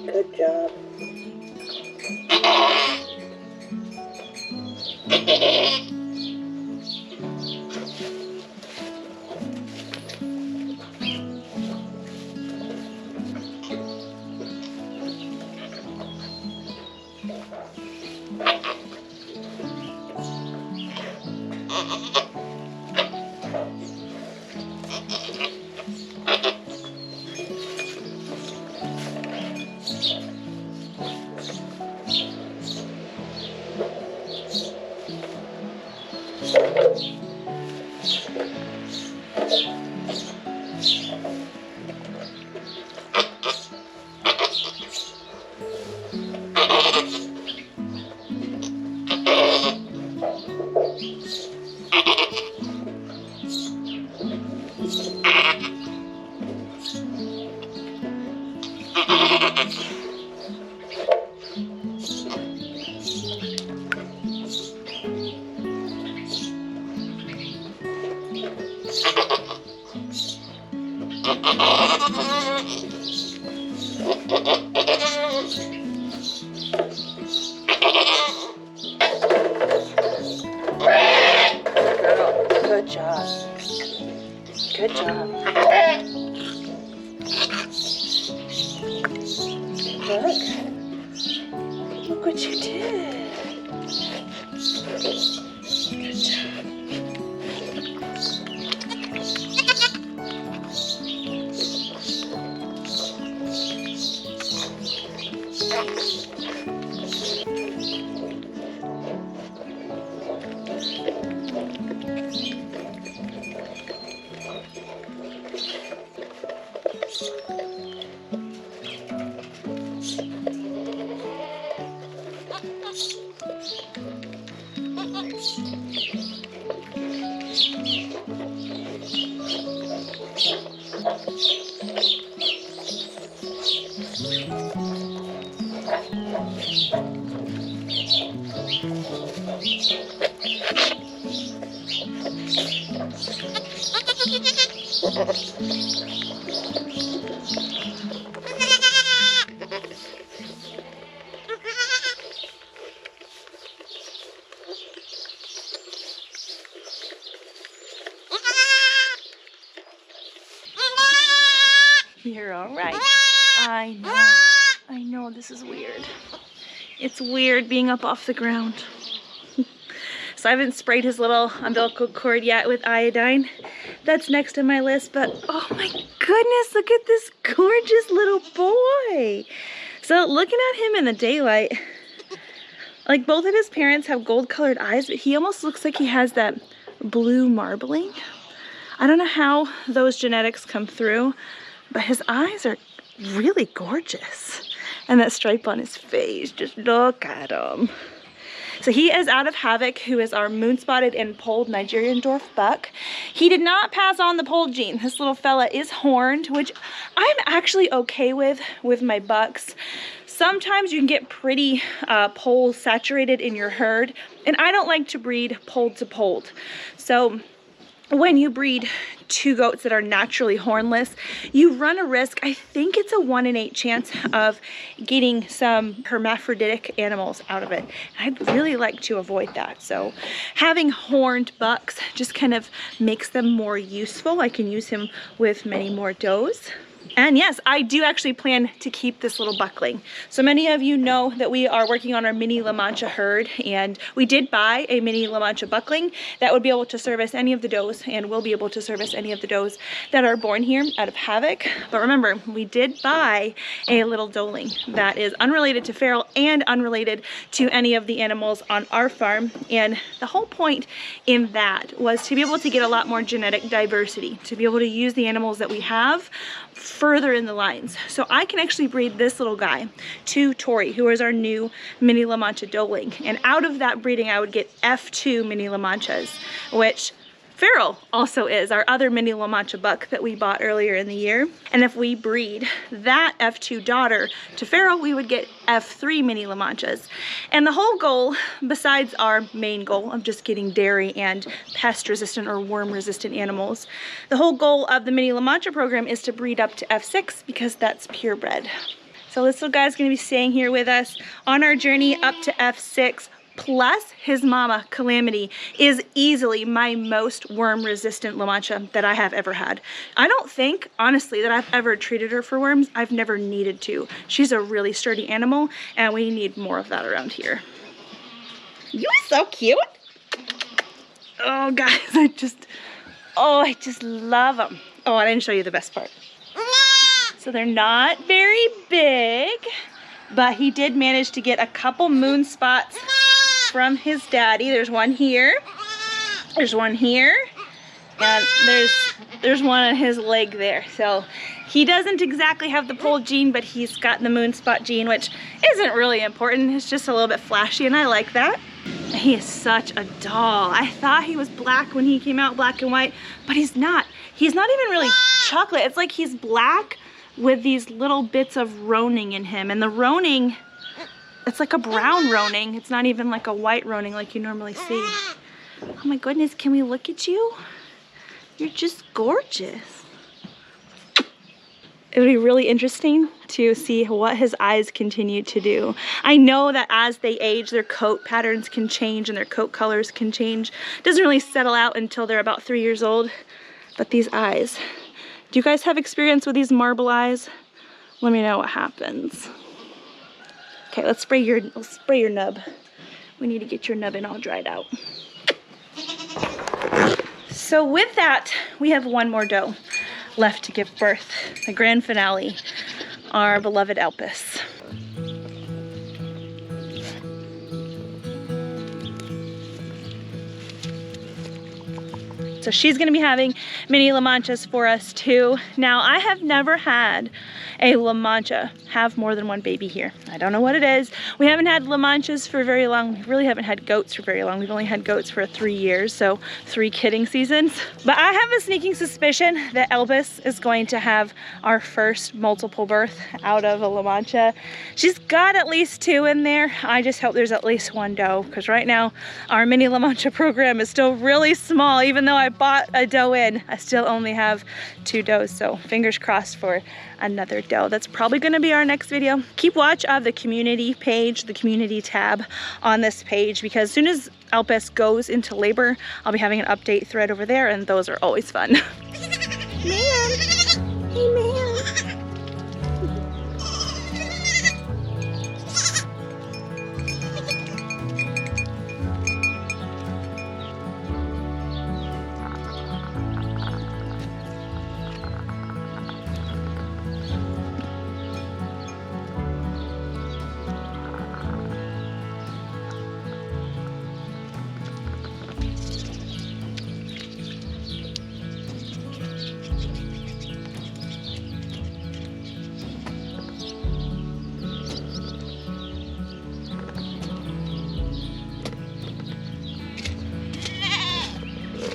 Good job. Good job. Good job. Look what you did. Good job. You're all right. I know this is weird. It's weird being up off the ground. So I haven't sprayed his little umbilical cord yet with iodine. That's next on my list, but oh my goodness, look at this gorgeous little boy. So looking at him in the daylight, like both of his parents have gold colored eyes, but he almost looks like he has that blue marbling. I don't know how those genetics come through, but his eyes are really gorgeous. And that stripe on his face, just look at him. So he is out of Havoc, who is our moon-spotted and polled Nigerian dwarf buck. He did not pass on the polled gene. This little fella is horned, which I'm actually okay with my bucks. Sometimes you can get pretty poll saturated in your herd, and I don't like to breed polled to polled. So when you breed two goats that are naturally hornless, you run a risk. I think it's a 1 in 8 chance of getting some hermaphroditic animals out of it. I'd really like to avoid that. So having horned bucks just kind of makes them more useful. I can use him with many more does. And yes, I do actually plan to keep this little buckling. So many of you know that we are working on our mini LaMancha herd, and we did buy a mini LaMancha buckling that would be able to service any of the does and will be able to service any of the does that are born here out of Havoc. But remember, we did buy a little doeling that is unrelated to feral and unrelated to any of the animals on our farm. And the whole point in that was to be able to get a lot more genetic diversity, to be able to use the animals that we have further in the lines. So I can actually breed this little guy to Tori, who is our new mini LaMancha doeling. And out of that breeding, I would get F2 mini LaManchas, which Feral also is our other mini LaMancha buck that we bought earlier in the year. And if we breed that F2 daughter to Feral, we would get F3 mini LaManchas. And the whole goal, besides our main goal of just getting dairy and pest resistant or worm resistant animals, the whole goal of the mini LaMancha program is to breed up to F6 because that's purebred. So this little guy's gonna be staying here with us on our journey up to F6. Plus, his mama, Calamity, is easily my most worm-resistant LaMancha that I have ever had. I don't think, honestly, that I've ever treated her for worms. I've never needed to. She's a really sturdy animal, and we need more of that around here. You're so cute. Oh, guys, I just love them. Oh, I didn't show you the best part. So they're not very big, but he did manage to get a couple moon spots from his daddy. There's one here, there's one here, and there's one on his leg there. So he doesn't exactly have the pole gene, but he's got the moon spot gene, which isn't really important. It's just a little bit flashy, and I like that. He is such a doll. I thought he was black when he came out, black and white, but he's not. He's not even really chocolate. It's like he's black with these little bits of roning in him, and the roning, it's like a brown roning. It's not even like a white roning like you normally see. Oh my goodness, can we look at you? You're just gorgeous. It would be really interesting to see what his eyes continue to do. I know that as they age, their coat patterns can change and their coat colors can change. It doesn't really settle out until they're about 3 years old. But these eyes, do you guys have experience with these marble eyes? Let me know what happens. Okay, let's spray your nub. We need to get your nubbin all dried out. So with that, we have one more doe left to give birth. The grand finale, our beloved Elpis. So she's gonna be having mini LaManchas for us too. Now, I have never had a LaMancha have more than one baby here. I don't know what it is. We haven't had LaManchas for very long. We really haven't had goats for very long. We've only had goats for 3 years, so 3 kidding seasons. But I have a sneaking suspicion that Elvis is going to have our first multiple birth out of a LaMancha. She's got at least 2 in there. I just hope there's at least 1 doe, because right now our mini LaMancha program is still really small. Even though I bought a doe in, I still only have 2 does, so fingers crossed for another doe. That's probably going to be our next video. Keep watch of the community page, the community tab on this page, because as soon as Elpis goes into labor, I'll be having an update thread over there, and those are always fun. Man, hey man.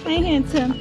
Hi, handsome.